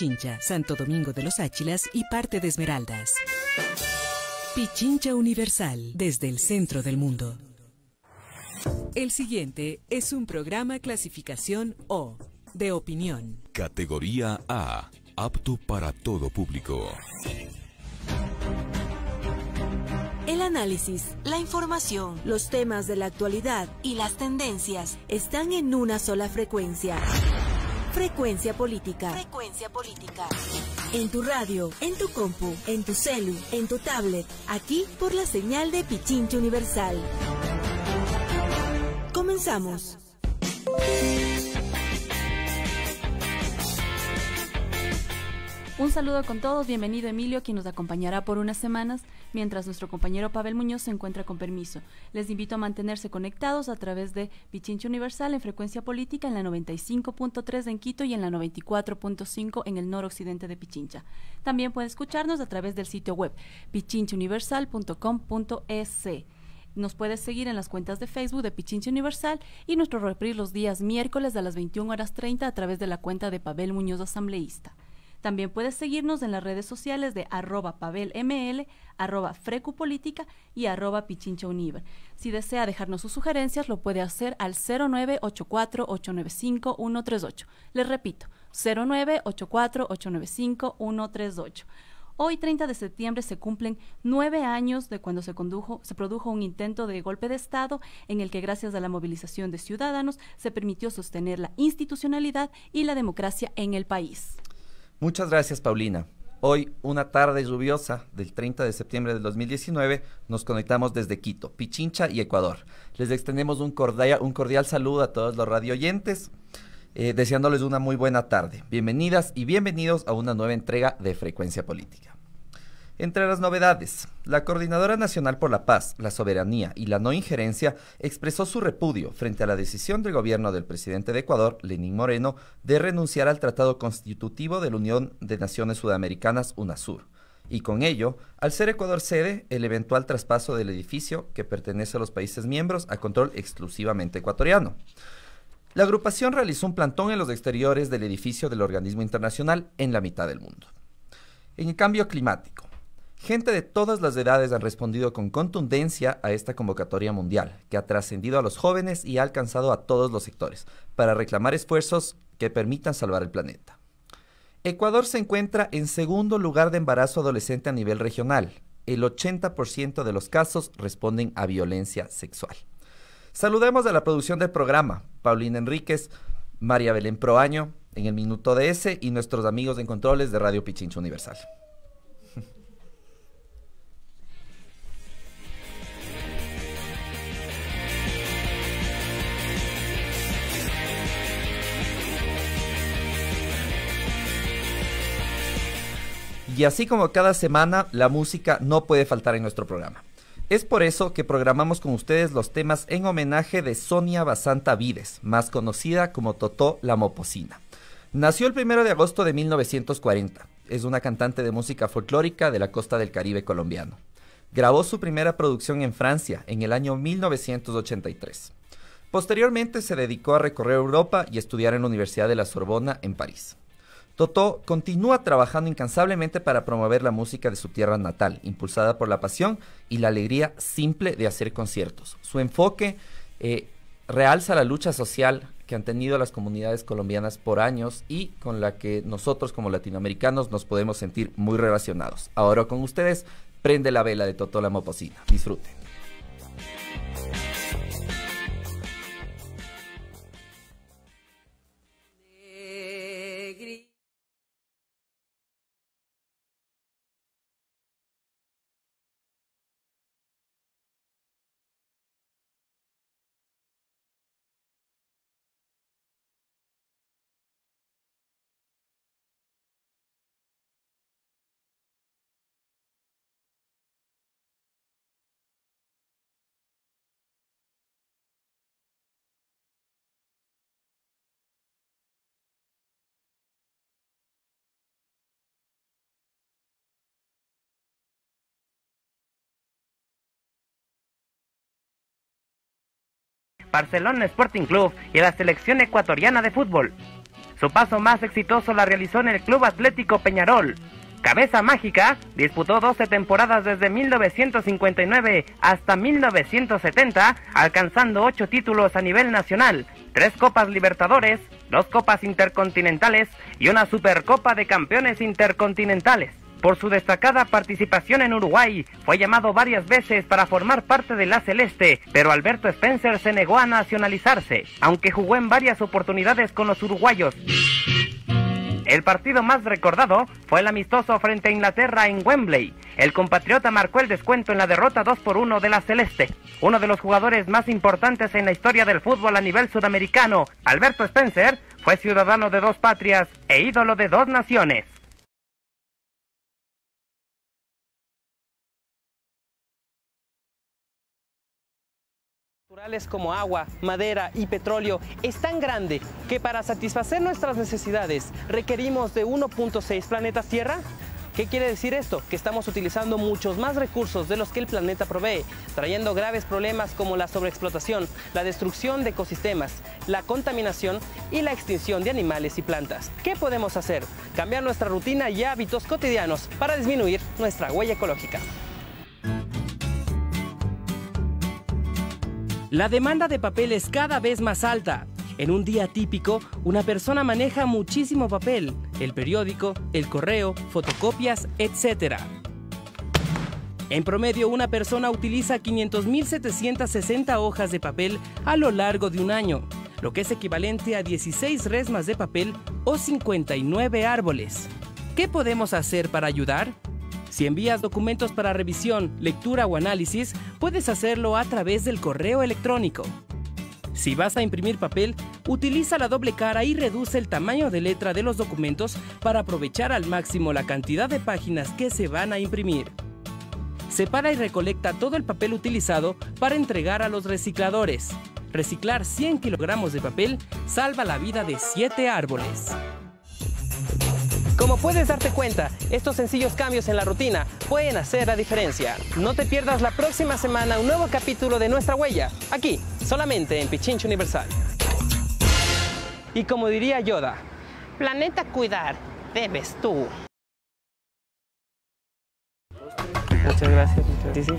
Pichincha, Santo Domingo de los Áchilas y parte de Esmeraldas. Pichincha Universal, desde el centro del mundo. El siguiente es un programa clasificación O, de opinión. Categoría A, apto para todo público. El análisis, la información, los temas de la actualidad y las tendencias están en una sola frecuencia. Frecuencia Política. Frecuencia Política. En tu radio, en tu compu, en tu celu, en tu tablet, aquí por la señal de Pichincha Universal. Comenzamos. Un saludo con todos, bienvenido Emilio, quien nos acompañará por unas semanas, mientras nuestro compañero Pavel Muñoz se encuentra con permiso. Les invito a mantenerse conectados a través de Pichincha Universal en Frecuencia Política en la 95.3 en Quito y en la 94.5 en el noroccidente de Pichincha. También puede escucharnos a través del sitio web pichinchauniversal.com.es. Nos puedes seguir en las cuentas de Facebook de Pichincha Universal y nuestro reprise los días miércoles a las 21:30 a través de la cuenta de Pavel Muñoz Asambleísta. También puedes seguirnos en las redes sociales de @PavelML, @FrecuPolítica y @PichinchaUniver. Si desea dejarnos sus sugerencias, lo puede hacer al 0984-895-138. Les repito, 0984-895-138. Hoy, 30 de septiembre, se cumplen 9 años de cuando se produjo un intento de golpe de Estado en el que, gracias a la movilización de ciudadanos, se permitió sostener la institucionalidad y la democracia en el país. Muchas gracias, Paulina. Hoy, una tarde lluviosa del 30 de septiembre del 2019, nos conectamos desde Quito, Pichincha y Ecuador. Les extendemos un cordial saludo a todos los radioyentes, deseándoles una muy buena tarde. Bienvenidas y bienvenidos a una nueva entrega de Frecuencia Política. Entre las novedades, la Coordinadora Nacional por la Paz, la Soberanía y la No Injerencia expresó su repudio frente a la decisión del gobierno del presidente de Ecuador, Lenín Moreno, de renunciar al Tratado Constitutivo de la Unión de Naciones Sudamericanas, UNASUR, y con ello, al ser Ecuador sede, el eventual traspaso del edificio que pertenece a los países miembros a control exclusivamente ecuatoriano. La agrupación realizó un plantón en los exteriores del edificio del organismo internacional en la mitad del mundo. En el cambio climático, gente de todas las edades han respondido con contundencia a esta convocatoria mundial, que ha trascendido a los jóvenes y ha alcanzado a todos los sectores, para reclamar esfuerzos que permitan salvar el planeta. Ecuador se encuentra en segundo lugar de embarazo adolescente a nivel regional. El 80% de los casos responden a violencia sexual. Saludemos a la producción del programa, Paulina Enríquez, María Belén Proaño, en el Minuto DS y nuestros amigos en controles de Radio Pichincha Universal. Y así como cada semana, la música no puede faltar en nuestro programa. Es por eso que programamos con ustedes los temas en homenaje de Sonia Basanta Vides, más conocida como Totó la Mopocina. Nació el 1 de agosto de 1940. Es una cantante de música folclórica de la costa del Caribe colombiano. Grabó su primera producción en Francia en el año 1983. Posteriormente se dedicó a recorrer Europa y estudiar en la Universidad de la Sorbona en París. Totó continúa trabajando incansablemente para promover la música de su tierra natal, impulsada por la pasión y la alegría simple de hacer conciertos. Su enfoque realza la lucha social que han tenido las comunidades colombianas por años y con la que nosotros como latinoamericanos nos podemos sentir muy relacionados. Ahora con ustedes, Prende la vela de Totó la Mopocina. Disfruten. Barcelona Sporting Club y la selección ecuatoriana de fútbol. Su paso más exitoso la realizó en el Club Atlético Peñarol. Cabeza Mágica disputó 12 temporadas desde 1959 hasta 1970, alcanzando 8 títulos a nivel nacional, 3 Copas Libertadores, 2 Copas Intercontinentales y una Supercopa de Campeones Intercontinentales. Por su destacada participación en Uruguay, fue llamado varias veces para formar parte de la Celeste, pero Alberto Spencer se negó a nacionalizarse, aunque jugó en varias oportunidades con los uruguayos. El partido más recordado fue el amistoso frente a Inglaterra en Wembley. El compatriota marcó el descuento en la derrota 2-1 de la Celeste. Uno de los jugadores más importantes en la historia del fútbol a nivel sudamericano, Alberto Spencer, fue ciudadano de 2 patrias e ídolo de 2 naciones. Naturales como agua, madera y petróleo es tan grande que para satisfacer nuestras necesidades requerimos de 1.6 planetas Tierra. ¿Qué quiere decir esto? Que estamos utilizando muchos más recursos de los que el planeta provee, trayendo graves problemas como la sobreexplotación, la destrucción de ecosistemas, la contaminación y la extinción de animales y plantas. ¿Qué podemos hacer? Cambiar nuestra rutina y hábitos cotidianos para disminuir nuestra huella ecológica. La demanda de papel es cada vez más alta. En un día típico, una persona maneja muchísimo papel, el periódico, el correo, fotocopias, etc. En promedio, una persona utiliza 500.760 hojas de papel a lo largo de un año, lo que es equivalente a 16 resmas de papel o 59 árboles. ¿Qué podemos hacer para ayudar? Si envías documentos para revisión, lectura o análisis, puedes hacerlo a través del correo electrónico. Si vas a imprimir papel, utiliza la doble cara y reduce el tamaño de letra de los documentos para aprovechar al máximo la cantidad de páginas que se van a imprimir. Separa y recolecta todo el papel utilizado para entregar a los recicladores. Reciclar 100 kilogramos de papel salva la vida de 7 árboles. Como puedes darte cuenta, estos sencillos cambios en la rutina pueden hacer la diferencia. No te pierdas la próxima semana un nuevo capítulo de Nuestra Huella, aquí, solamente en Pichincha Universal. Y como diría Yoda, planeta cuidar, debes tú. Muchas gracias. Sí, sí.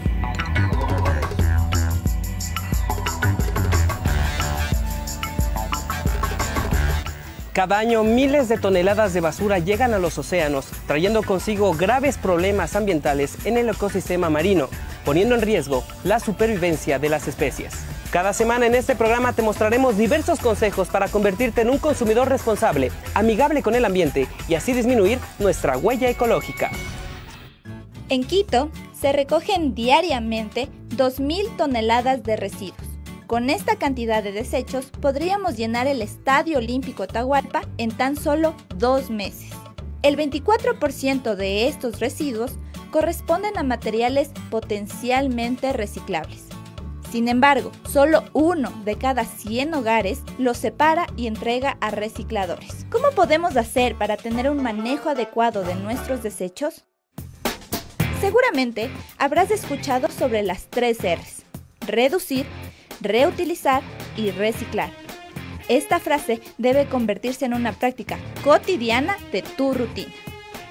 Cada año miles de toneladas de basura llegan a los océanos, trayendo consigo graves problemas ambientales en el ecosistema marino, poniendo en riesgo la supervivencia de las especies. Cada semana en este programa te mostraremos diversos consejos para convertirte en un consumidor responsable, amigable con el ambiente y así disminuir nuestra huella ecológica. En Quito se recogen diariamente 2.000 toneladas de residuos. Con esta cantidad de desechos podríamos llenar el Estadio Olímpico Atahualpa en tan solo 2 meses. El 24% de estos residuos corresponden a materiales potencialmente reciclables. Sin embargo, solo 1 de cada 100 hogares los separa y entrega a recicladores. ¿Cómo podemos hacer para tener un manejo adecuado de nuestros desechos? Seguramente habrás escuchado sobre las 3 R's: reducir, reutilizar y reciclar. Esta frase debe convertirse en una práctica cotidiana de tu rutina.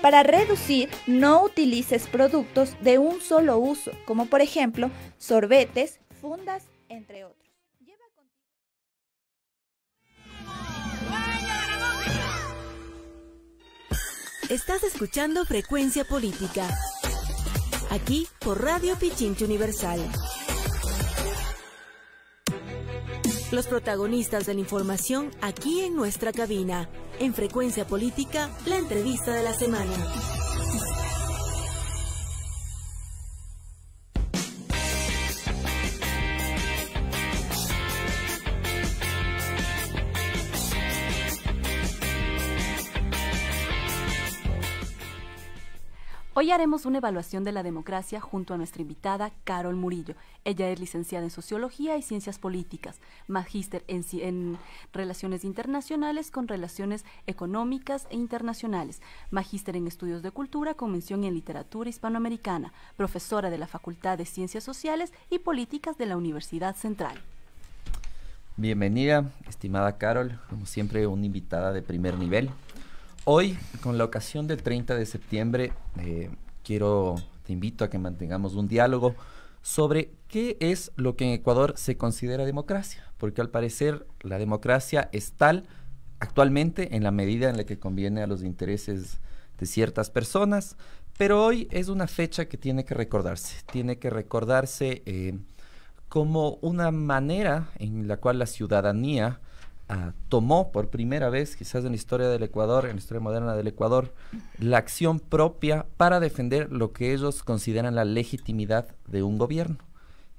Para reducir, no utilices productos de un solo uso, como por ejemplo sorbetes, fundas, entre otros. Estás escuchando Frecuencia Política, aquí por Radio Pichincha Universal. Los protagonistas de la información aquí en nuestra cabina. En Frecuencia Política, la entrevista de la semana. Hoy haremos una evaluación de la democracia junto a nuestra invitada Carol Murillo. Ella es licenciada en Sociología y Ciencias Políticas, magíster en Relaciones Internacionales con Relaciones Económicas e Internacionales, magíster en Estudios de Cultura con mención en Literatura Hispanoamericana, profesora de la Facultad de Ciencias Sociales y Políticas de la Universidad Central. Bienvenida, estimada Carol, como siempre una invitada de primer nivel. Hoy, con la ocasión del 30 de septiembre, te invito a que mantengamos un diálogo sobre qué es lo que en Ecuador se considera democracia, porque al parecer la democracia es tal actualmente en la medida en la que conviene a los intereses de ciertas personas, pero hoy es una fecha que tiene que recordarse como una manera en la cual la ciudadanía tomó por primera vez, quizás en la historia del Ecuador, en la historia moderna del Ecuador, la acción propia para defender lo que ellos consideran la legitimidad de un gobierno.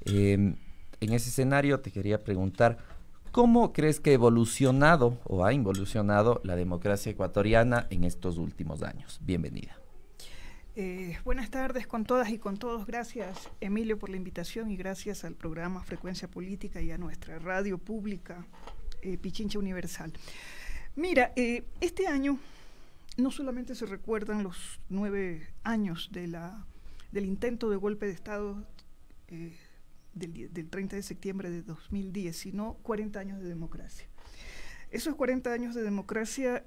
En ese escenario te quería preguntar, ¿cómo crees que ha evolucionado la democracia ecuatoriana en estos últimos años? Bienvenida. Buenas tardes con todas y con todos. Gracias, Emilio, por la invitación y gracias al programa Frecuencia Política y a nuestra radio pública Pichincha Universal. Mira, este año no solamente se recuerdan los 9 años del intento de golpe de Estado del 30 de septiembre de 2010, sino 40 años de democracia. Esos 40 años de democracia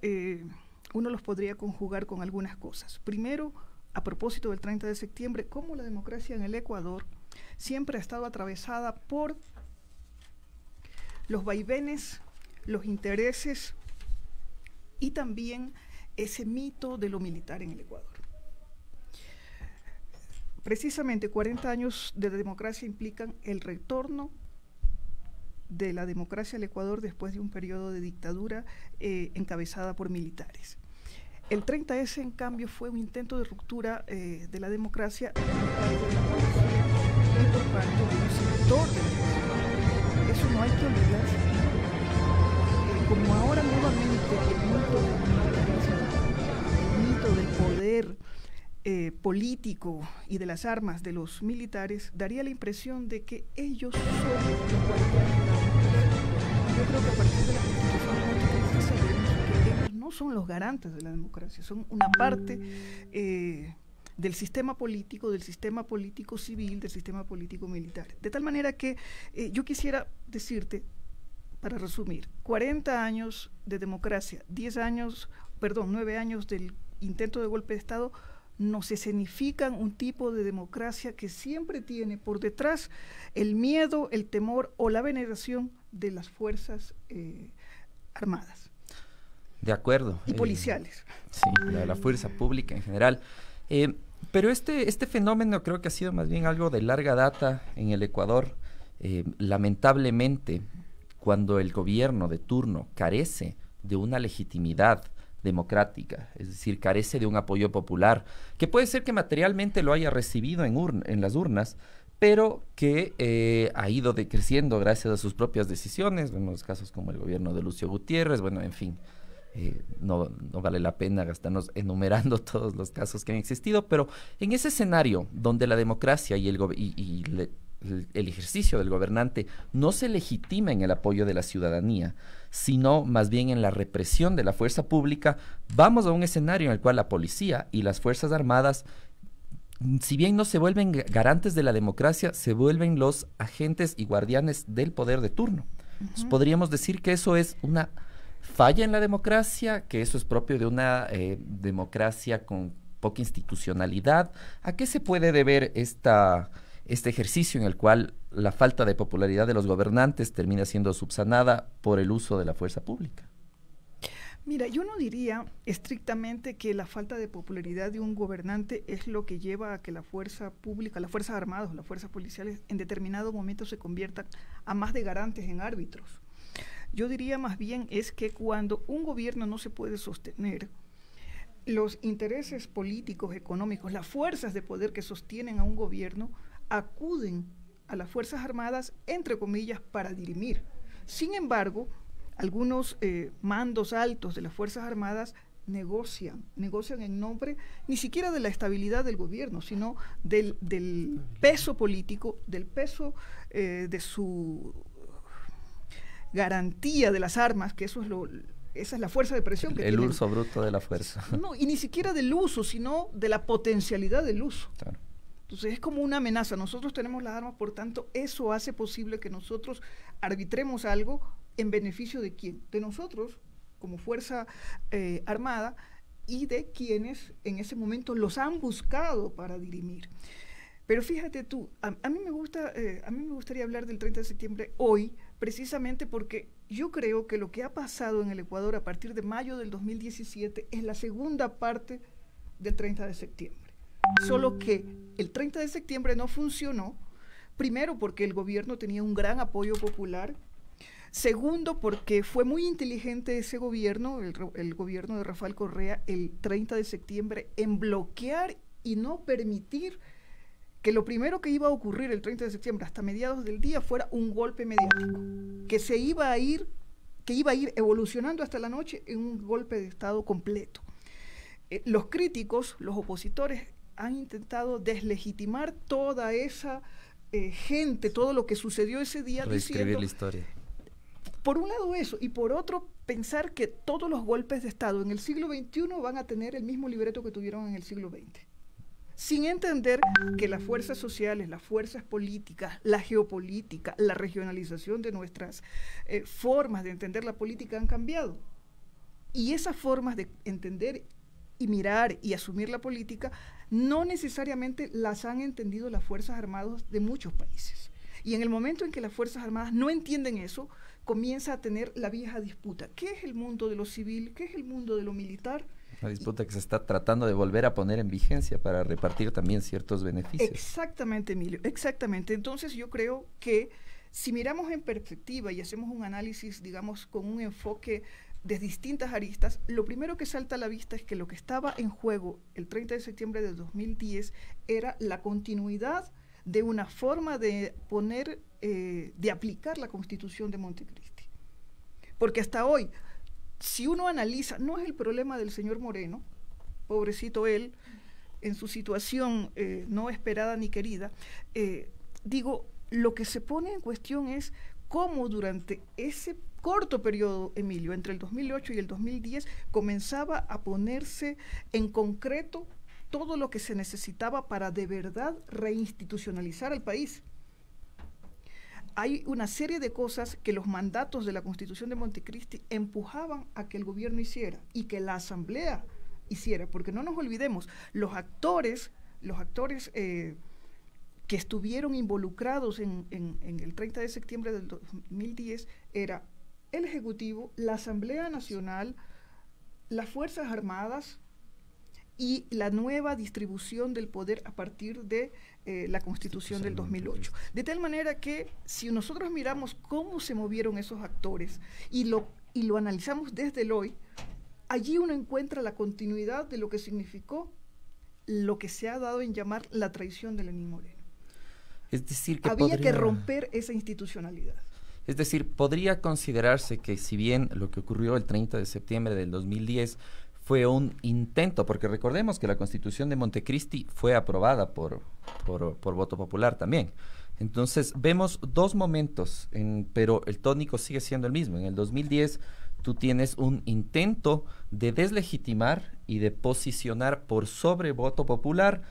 uno los podría conjugar con algunas cosas. Primero, a propósito del 30 de septiembre, cómo la democracia en el Ecuador siempre ha estado atravesada por los vaivenes, los intereses y también ese mito de lo militar en el Ecuador. Precisamente 40 años de democracia implican el retorno de la democracia al Ecuador después de un periodo de dictadura encabezada por militares. El 30S, en cambio, fue un intento de ruptura de la democracia por parte de la policía y por parte de un sector de la sociedad. Eso no hay que olvidarse. Como ahora nuevamente el mito del poder político y de las armas de los militares daría la impresión de que ellos son los guardianes de la democracia. Yo creo que a partir de la Constitución política sabemos que ellos no son los garantes de la democracia, son una parte del sistema político civil, del sistema político militar. De tal manera que yo quisiera decirte, para resumir, 40 años de democracia, 9 años del intento de golpe de Estado, nos escenifican un tipo de democracia que siempre tiene por detrás el miedo, el temor o la veneración de las fuerzas armadas. De acuerdo. Y policiales. Sí, la fuerza pública en general. Pero este fenómeno creo que ha sido más bien algo de larga data en el Ecuador. Lamentablemente, cuando el gobierno de turno carece de una legitimidad democrática, es decir, carece de un apoyo popular, que puede ser que materialmente lo haya recibido en las urnas, pero que ha ido decreciendo gracias a sus propias decisiones. Vemos casos como el gobierno de Lucio Gutiérrez, bueno, en fin, no vale la pena gastarnos enumerando todos los casos que han existido, pero en ese escenario donde la democracia y el ejercicio del gobernante no se legitima en el apoyo de la ciudadanía, sino más bien en la represión de la fuerza pública, vamos a un escenario en el cual la policía y las fuerzas armadas, si bien no se vuelven garantes de la democracia, se vuelven los agentes y guardianes del poder de turno. Entonces, podríamos decir que eso es una falla en la democracia, que eso es propio de una democracia con poca institucionalidad. ¿A qué se puede deber este ejercicio en el cual la falta de popularidad de los gobernantes termina siendo subsanada por el uso de la fuerza pública? Mira, yo no diría estrictamente que la falta de popularidad de un gobernante es lo que lleva a que la fuerza pública, las fuerzas armadas, las fuerzas policiales en determinado momento se conviertan a más de garantes en árbitros. Yo diría más bien es que cuando un gobierno no se puede sostener, los intereses políticos, económicos, las fuerzas de poder que sostienen a un gobierno acuden a las Fuerzas Armadas, entre comillas, para dirimir. Sin embargo, algunos mandos altos de las Fuerzas Armadas negocian en nombre ni siquiera de la estabilidad del gobierno, sino del peso político, del peso de su garantía de las armas, que esa es la fuerza de presión que tienen. El uso bruto de la fuerza. No, y ni siquiera del uso, sino de la potencialidad del uso. Claro. Entonces es como una amenaza. Nosotros tenemos las armas, por tanto, eso hace posible que nosotros arbitremos algo en beneficio de quién, de nosotros como fuerza armada y de quienes en ese momento los han buscado para dirimir. Pero fíjate tú, a mí me gustaría hablar del 30 de septiembre hoy, precisamente porque yo creo que lo que ha pasado en el Ecuador a partir de mayo del 2017 es la segunda parte del 30 de septiembre. Solo que el 30 de septiembre no funcionó, primero porque el gobierno tenía un gran apoyo popular, segundo porque fue muy inteligente ese gobierno, el gobierno de Rafael Correa, el 30 de septiembre, en bloquear y no permitir que lo primero que iba a ocurrir el 30 de septiembre hasta mediados del día fuera un golpe mediático, que iba a ir evolucionando hasta la noche en un golpe de Estado completo. Los críticos, los opositores, han intentado deslegitimar toda esa gente, todo lo que sucedió ese día, reescribir la historia. Por un lado eso, y por otro pensar que todos los golpes de Estado en el siglo XXI van a tener el mismo libreto que tuvieron en el siglo XX. Sin entender que las fuerzas sociales, las fuerzas políticas, la geopolítica, la regionalización de nuestras formas de entender la política han cambiado. Y esas formas de entender y mirar y asumir la política no necesariamente las han entendido las Fuerzas Armadas de muchos países. Y en el momento en que las Fuerzas Armadas no entienden eso, comienza a tener la vieja disputa. ¿Qué es el mundo de lo civil? ¿Qué es el mundo de lo militar? Una disputa que se está tratando de volver a poner en vigencia para repartir también ciertos beneficios. Exactamente, Emilio, exactamente. Entonces yo creo que si miramos en perspectiva y hacemos un análisis, digamos, con un enfoque de distintas aristas, lo primero que salta a la vista es que lo que estaba en juego el 30 de septiembre de 2010 era la continuidad de una forma de poner, de aplicar la Constitución de Montecristi. Porque hasta hoy, si uno analiza, no es el problema del señor Moreno, pobrecito él, en su situación no esperada ni querida, lo que se pone en cuestión es cómo durante ese corto periodo, Emilio, entre el 2008 y el 2010, comenzaba a ponerse en concreto todo lo que se necesitaba para de verdad reinstitucionalizar al país. Hay una serie de cosas que los mandatos de la Constitución de Montecristi empujaban a que el gobierno hiciera y que la Asamblea hiciera, porque no nos olvidemos, los actores que estuvieron involucrados en el 30 de septiembre del 2010 era el Ejecutivo, la Asamblea Nacional, las Fuerzas Armadas y la nueva distribución del poder a partir de la Constitución del 2008. De tal manera que si nosotros miramos cómo se movieron esos actores y lo analizamos desde el hoy, allí uno encuentra la continuidad de lo que significó lo que se ha dado en llamar la traición de Lenín Moreno. Es decir, que había que romper esa institucionalidad. Es decir, podría considerarse que si bien lo que ocurrió el 30 de septiembre del 2010 fue un intento, porque recordemos que la Constitución de Montecristi fue aprobada por voto popular también. Entonces, vemos dos momentos, pero el tónico sigue siendo el mismo. En el 2010 tú tienes un intento de deslegitimar y de posicionar por sobre voto popular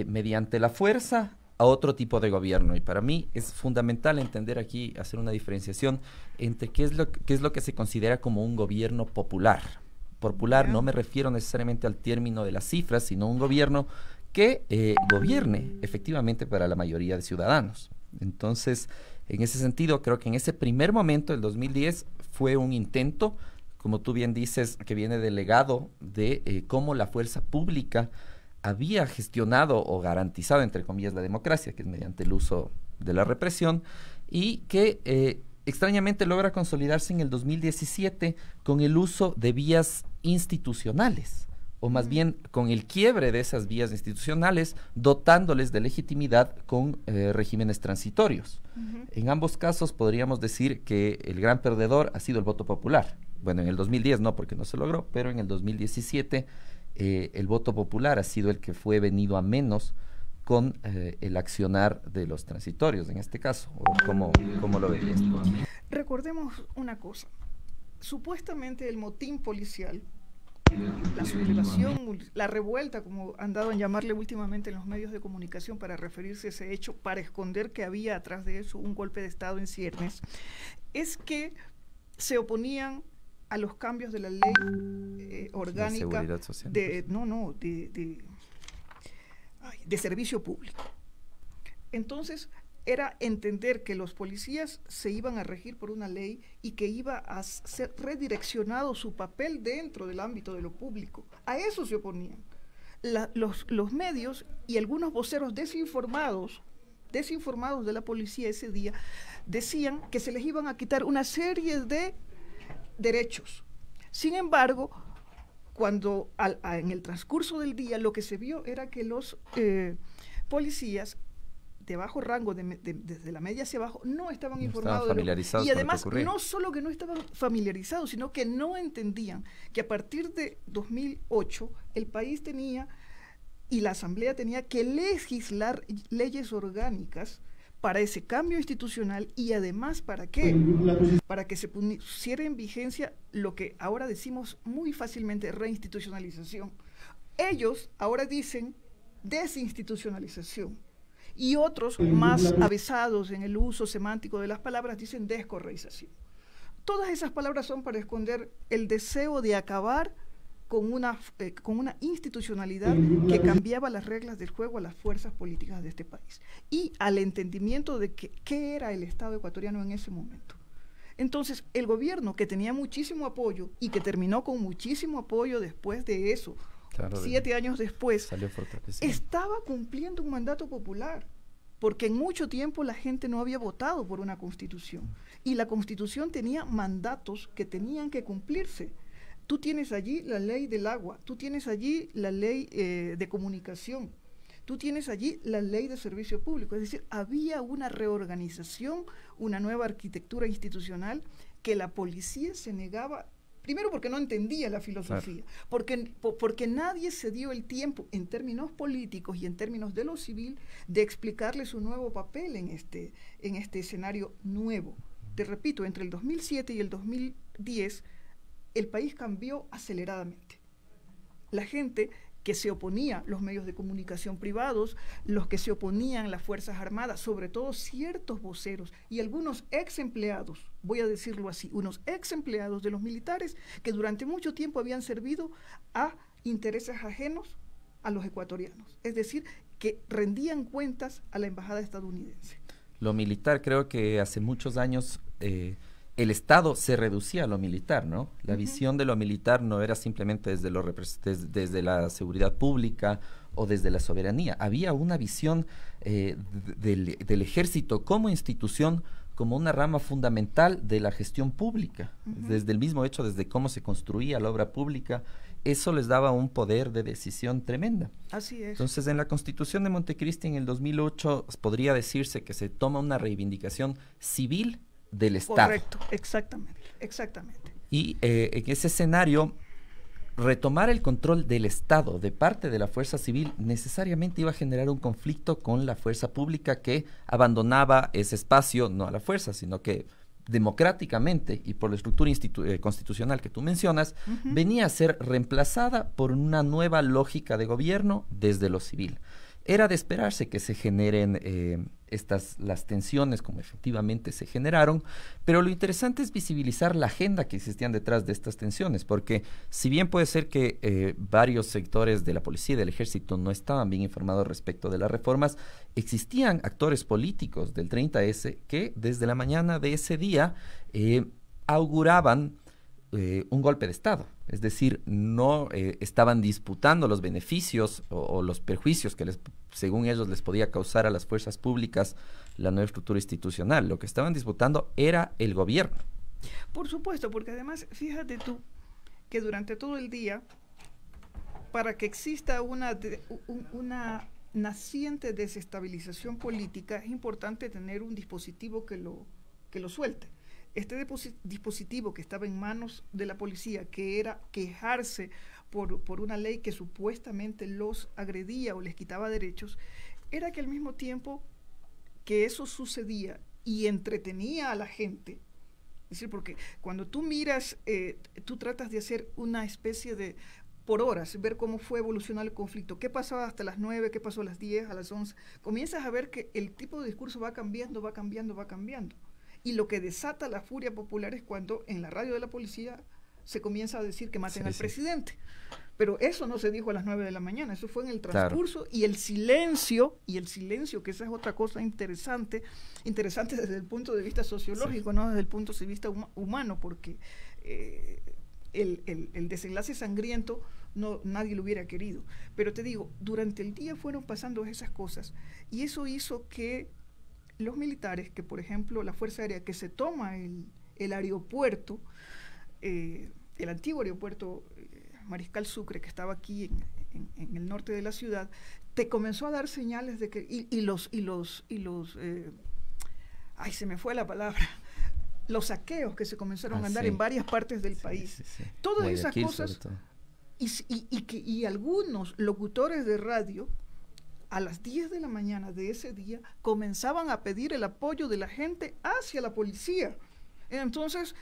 mediante la fuerza a otro tipo de gobierno. Y para mí es fundamental entender aquí, hacer una diferenciación entre qué es lo que se considera como un gobierno popular. Popular no me refiero necesariamente al término de las cifras, sino un gobierno que gobierne efectivamente para la mayoría de ciudadanos. Entonces, en ese sentido, creo que en ese primer momento, el 2010, fue un intento, como tú bien dices, que viene del legado de cómo la fuerza pública había gestionado o garantizado, entre comillas, la democracia, que es mediante el uso de la represión, y que extrañamente logra consolidarse en el 2017 con el uso de vías institucionales, o más bien con el quiebre de esas vías institucionales, dotándoles de legitimidad con regímenes transitorios. En ambos casos podríamos decir que el gran perdedor ha sido el voto popular. Bueno, en el 2010 no, porque no se logró, pero en el 2017 el voto popular ha sido el que fue venido a menos con el accionar de los transitorios, en este caso. ¿Cómo lo verías? Recordemos una cosa. Supuestamente el motín policial la sublevación, la revuelta, como han dado en llamarle últimamente en los medios de comunicación para referirse a ese hecho, para esconder que había atrás de eso un golpe de Estado en ciernes, es que se oponían a los cambios de la ley orgánica de servicio público. Entonces, era entender que los policías se iban a regir por una ley y que iba a ser redireccionado su papel dentro del ámbito de lo público. A eso se oponían. Los medios y algunos voceros desinformados de la policía ese día, decían que se les iban a quitar una serie de derechos. Sin embargo, cuando en el transcurso del día lo que se vio era que los policías de bajo rango, desde la media hacia abajo, no estaban informados. Familiarizados y además, con lo que no solo que no estaban familiarizados, sino que no entendían que a partir de 2008 el país tenía, y la Asamblea tenía que legislar leyes orgánicas para ese cambio institucional y además ¿para qué? Para que se pusiera en vigencia lo que ahora decimos muy fácilmente reinstitucionalización. Ellos ahora dicen desinstitucionalización. Y otros, más avesados en el uso semántico de las palabras, dicen descorreización. Todas esas palabras son para esconder el deseo de acabar con una institucionalidad que cambiaba las reglas del juego a las fuerzas políticas de este país y al entendimiento de qué era el Estado ecuatoriano en ese momento. Entonces, el gobierno, que tenía muchísimo apoyo y que terminó con muchísimo apoyo después de eso, 7 años después, estaba cumpliendo un mandato popular, porque en mucho tiempo la gente no había votado por una constitución, y la constitución tenía mandatos que tenían que cumplirse. Tú tienes allí la ley del agua, tú tienes allí la ley de comunicación, tú tienes allí la ley de servicio público, es decir, había una reorganización, una nueva arquitectura institucional que la policía se negaba. Primero porque no entendía la filosofía, porque nadie se dio el tiempo en términos políticos y en términos de lo civil de explicarle su nuevo papel en este escenario nuevo. Te repito, entre el 2007 y el 2010 el país cambió aceleradamente. La gente que se oponía, los medios de comunicación privados, los que se oponían las Fuerzas Armadas, sobre todo ciertos voceros y algunos ex empleados, voy a decirlo así, unos ex empleados de los militares que durante mucho tiempo habían servido a intereses ajenos a los ecuatorianos, es decir, que rendían cuentas a la embajada estadounidense. Lo militar, creo que hace muchos años el Estado se reducía a lo militar, ¿no? La visión de lo militar no era simplemente desde la seguridad pública o desde la soberanía. Había una visión del ejército como institución, como una rama fundamental de la gestión pública. Desde el mismo hecho, desde cómo se construía la obra pública, eso les daba un poder de decisión tremenda. Así es. Entonces, en la Constitución de Montecristi en el 2008 podría decirse que se toma una reivindicación civil del Estado. Correcto, exactamente. Y en ese escenario, retomar el control del Estado de parte de la fuerza civil necesariamente iba a generar un conflicto con la fuerza pública que abandonaba ese espacio, no a la fuerza, sino que democráticamente y por la estructura constitucional que tú mencionas, venía a ser reemplazada por una nueva lógica de gobierno desde lo civil. Era de esperarse que se generen las tensiones como efectivamente se generaron, pero lo interesante es visibilizar la agenda que existían detrás de estas tensiones, porque si bien puede ser que varios sectores de la policía y del ejército no estaban bien informados respecto de las reformas, existían actores políticos del 30S que desde la mañana de ese día auguraban un golpe de Estado, es decir, no estaban disputando los beneficios o los perjuicios que según ellos les podía causar a las fuerzas públicas la nueva estructura institucional. Lo que estaban disputando era el gobierno. Por supuesto, porque además, fíjate tú, que durante todo el día, para que exista una naciente desestabilización política, es importante tener un dispositivo que lo suelte. Este dispositivo que estaba en manos de la policía, que era quejarse por una ley que supuestamente los agredía o les quitaba derechos, era que al mismo tiempo que eso sucedía y entretenía a la gente, es decir, porque cuando tú miras, tú tratas de hacer una especie de por horas, ver cómo fue evolucionar el conflicto, qué pasaba hasta las 9, qué pasó a las 10, a las 11, comienzas a ver que el tipo de discurso va cambiando, va cambiando, va cambiando. Y lo que desata la furia popular es cuando en la radio de la policía se comienza a decir que maten al presidente. Pero eso no se dijo a las 9 de la mañana, eso fue en el transcurso, y el silencio, que esa es otra cosa interesante desde el punto de vista sociológico, no desde el punto de vista humano, porque el desenlace sangriento nadie lo hubiera querido. Pero te digo, durante el día fueron pasando esas cosas, y eso hizo que los militares, que por ejemplo la Fuerza Aérea que se toma el aeropuerto, el antiguo aeropuerto Mariscal Sucre, que estaba aquí en el norte de la ciudad, te comenzó a dar señales de que, ay, se me fue la palabra, los saqueos que se comenzaron a andar en varias partes del país. Todas esas cosas, y algunos locutores de radio, a las 10 de la mañana de ese día, comenzaban a pedir el apoyo de la gente hacia la policía. Entonces,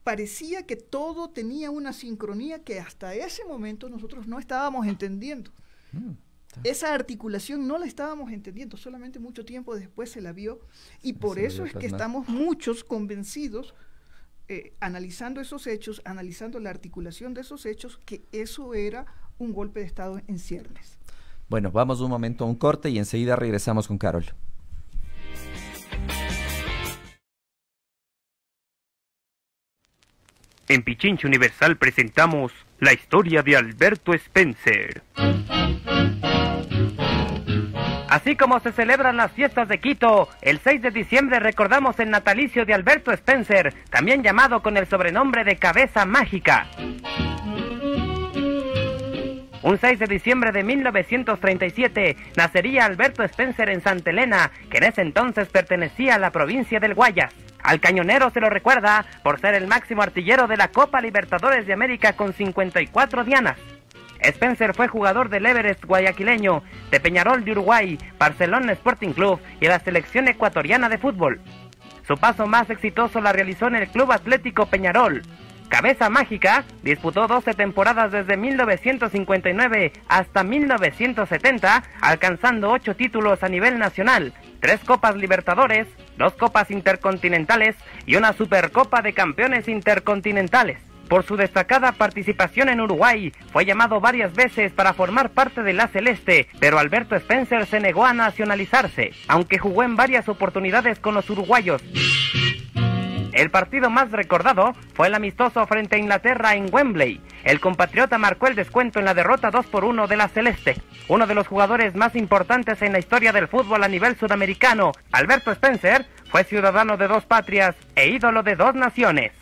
parecía que todo tenía una sincronía que hasta ese momento nosotros no estábamos entendiendo. Esa articulación no la estábamos entendiendo, solamente mucho tiempo después se la vio, y por eso es que estamos muchos convencidos, analizando esos hechos, analizando la articulación de esos hechos, que eso era un golpe de Estado en ciernes. Bueno, vamos un momento a un corte y enseguida regresamos con Carol. En Pichincha Universal presentamos la historia de Alberto Spencer. Así como se celebran las fiestas de Quito, el 6 de diciembre recordamos el natalicio de Alberto Spencer, también llamado con el sobrenombre de Cabeza Mágica. Un 6 de diciembre de 1937 nacería Alberto Spencer en Santa Elena, que en ese entonces pertenecía a la provincia del Guayas. Al cañonero se lo recuerda por ser el máximo artillero de la Copa Libertadores de América con 54 dianas. Spencer fue jugador del Everest guayaquileño, de Peñarol de Uruguay, Barcelona Sporting Club y la selección ecuatoriana de fútbol. Su paso más exitoso la realizó en el Club Atlético Peñarol. Cabeza Mágica disputó 12 temporadas desde 1959 hasta 1970, alcanzando 8 títulos a nivel nacional, 3 Copas Libertadores, 2 Copas Intercontinentales y una Supercopa de Campeones Intercontinentales. Por su destacada participación en Uruguay, fue llamado varias veces para formar parte de la Celeste, pero Alberto Spencer se negó a nacionalizarse, aunque jugó en varias oportunidades con los uruguayos. El partido más recordado fue el amistoso frente a Inglaterra en Wembley. El compatriota marcó el descuento en la derrota 2-1 de la Celeste. Uno de los jugadores más importantes en la historia del fútbol a nivel sudamericano, Alberto Spencer, fue ciudadano de 2 patrias e ídolo de 2 naciones.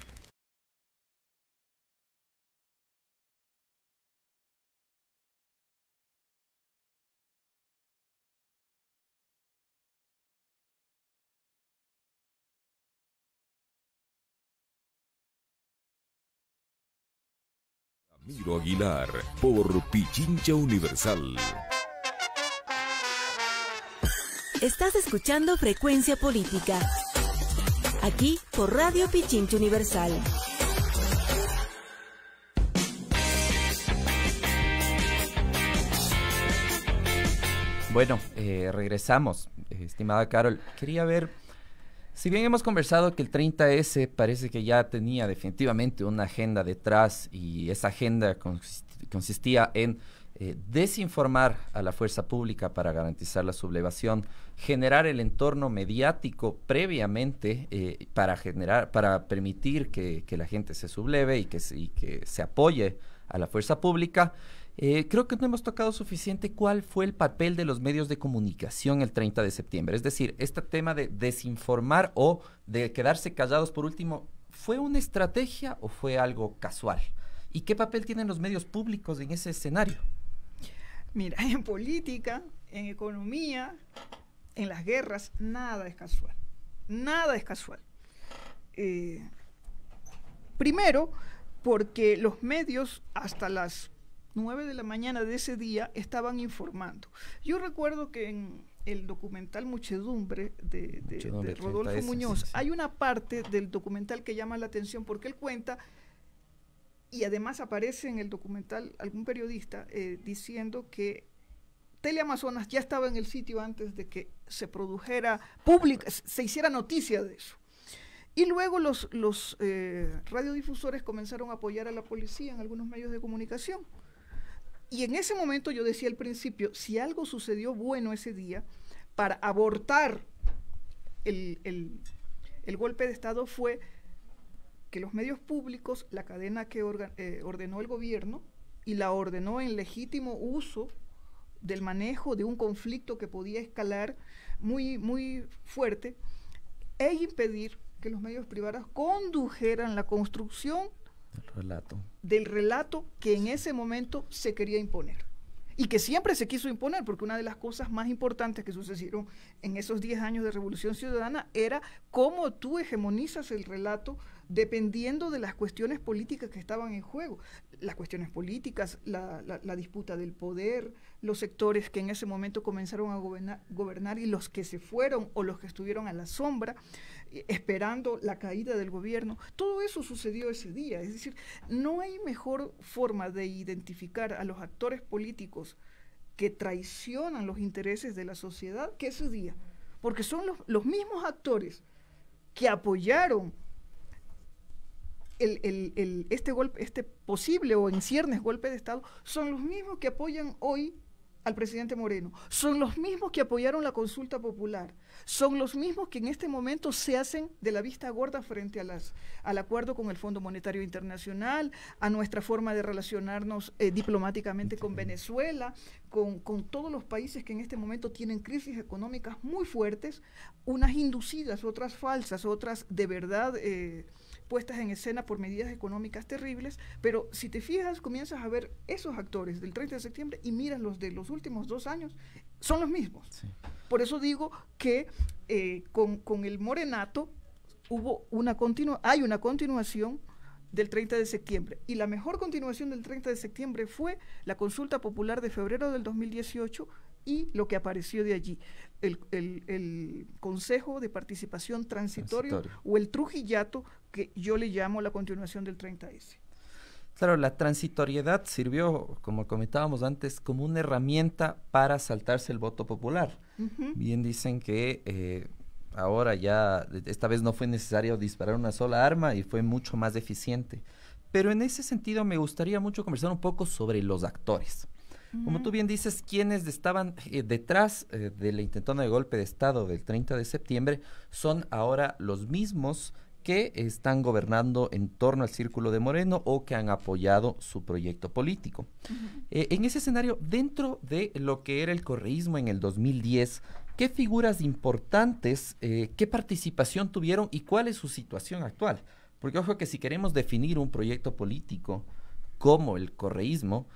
Miro Aguilar por Pichincha Universal. Estás escuchando Frecuencia Política, aquí por Radio Pichincha Universal. Bueno, regresamos, estimada Carol. Quería ver, si bien hemos conversado que el 30S parece que ya tenía definitivamente una agenda detrás, y esa agenda consistía en desinformar a la fuerza pública para garantizar la sublevación, generar el entorno mediático previamente para permitir que la gente se subleve y que se apoye a la fuerza pública. Creo que no hemos tocado suficiente cuál fue el papel de los medios de comunicación el 30 de septiembre. Es decir, este tema de desinformar o de quedarse callados por último, ¿fue una estrategia o fue algo casual? ¿Y qué papel tienen los medios públicos en ese escenario? Mira, en política, en economía, en las guerras, nada es casual. Nada es casual. Primero, porque los medios hasta las 9 de la mañana de ese día estaban informando. Yo recuerdo que en el documental Muchedumbre de Rodolfo Muñoz, hay una parte del documental que llama la atención porque él cuenta y además aparece en el documental algún periodista diciendo que Teleamazonas ya estaba en el sitio antes de que se produjera pública, se hiciera noticia de eso. Y luego los radiodifusores comenzaron a apoyar a la policía en algunos medios de comunicación. Y en ese momento yo decía al principio, si algo sucedió bueno ese día para abortar el golpe de Estado fue que los medios públicos, la cadena que ordenó el gobierno y la ordenó en legítimo uso del manejo de un conflicto que podía escalar muy, muy fuerte, e impedir que los medios privados condujeran la construcción del relato que en ese momento se quería imponer. Y que siempre se quiso imponer, porque una de las cosas más importantes que sucedieron en esos 10 años de Revolución Ciudadana era cómo tú hegemonizas el relato dependiendo de las cuestiones políticas que estaban en juego. Las cuestiones políticas, la disputa del poder, los sectores que en ese momento comenzaron a gobernar y los que se fueron o los que estuvieron a la sombra, esperando la caída del gobierno. Todo eso sucedió ese día. Es decir, no hay mejor forma de identificar a los actores políticos que traicionan los intereses de la sociedad que ese día. Porque son los mismos actores que apoyaron este posible o en ciernes golpe de Estado, son los mismos que apoyan hoy al presidente Moreno, son los mismos que apoyaron la consulta popular, son los mismos que en este momento se hacen de la vista gorda frente al acuerdo con el Fondo Monetario Internacional, a nuestra forma de relacionarnos diplomáticamente con Venezuela, con todos los países que en este momento tienen crisis económicas muy fuertes, unas inducidas, otras falsas, otras de verdad puestas en escena por medidas económicas terribles, pero si te fijas, comienzas a ver esos actores del 30 de septiembre y miras los de los últimos 2 años, son los mismos. Sí. Por eso digo que con el morenato hay una continuación del 30 de septiembre, y la mejor continuación del 30 de septiembre fue la consulta popular de febrero del 2018 y lo que apareció de allí, el Consejo de Participación Transitorio o el Trujillato, que yo le llamo la continuación del 30S. Claro, la transitoriedad sirvió, como comentábamos antes, como una herramienta para saltarse el voto popular. Bien dicen que ahora ya, esta vez no fue necesario disparar una sola arma y fue mucho más eficiente. Pero en ese sentido me gustaría mucho conversar un poco sobre los actores. Como tú bien dices, quienes estaban detrás de la intentona de golpe de Estado del 30 de septiembre son ahora los mismos que están gobernando en torno al Círculo de Moreno o que han apoyado su proyecto político. En ese escenario, dentro de lo que era el correísmo en el 2010, ¿qué figuras importantes, qué participación tuvieron y cuál es su situación actual? Porque ojo que si queremos definir un proyecto político como el correísmo,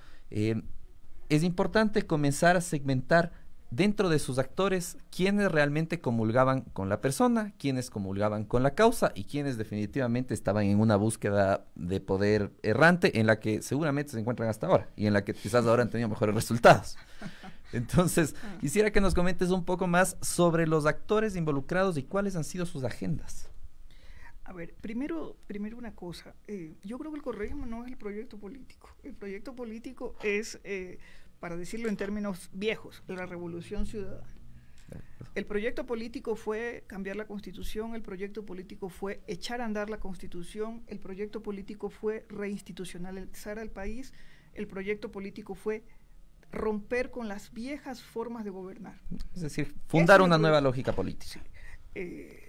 es importante comenzar a segmentar dentro de sus actores quiénes realmente comulgaban con la persona, quiénes comulgaban con la causa y quiénes definitivamente estaban en una búsqueda de poder errante en la que seguramente se encuentran hasta ahora y en la que quizás ahora han tenido mejores resultados. Entonces, quisiera que nos comentes un poco más sobre los actores involucrados y cuáles han sido sus agendas. A ver, primero una cosa, yo creo que el correísmo no es el proyecto político. El proyecto político es, para decirlo en términos viejos, la Revolución Ciudadana. El proyecto político fue cambiar la Constitución, el proyecto político fue echar a andar la Constitución, el proyecto político fue reinstitucionalizar al país, el proyecto político fue romper con las viejas formas de gobernar. Es decir, fundar una nueva lógica política. Sí.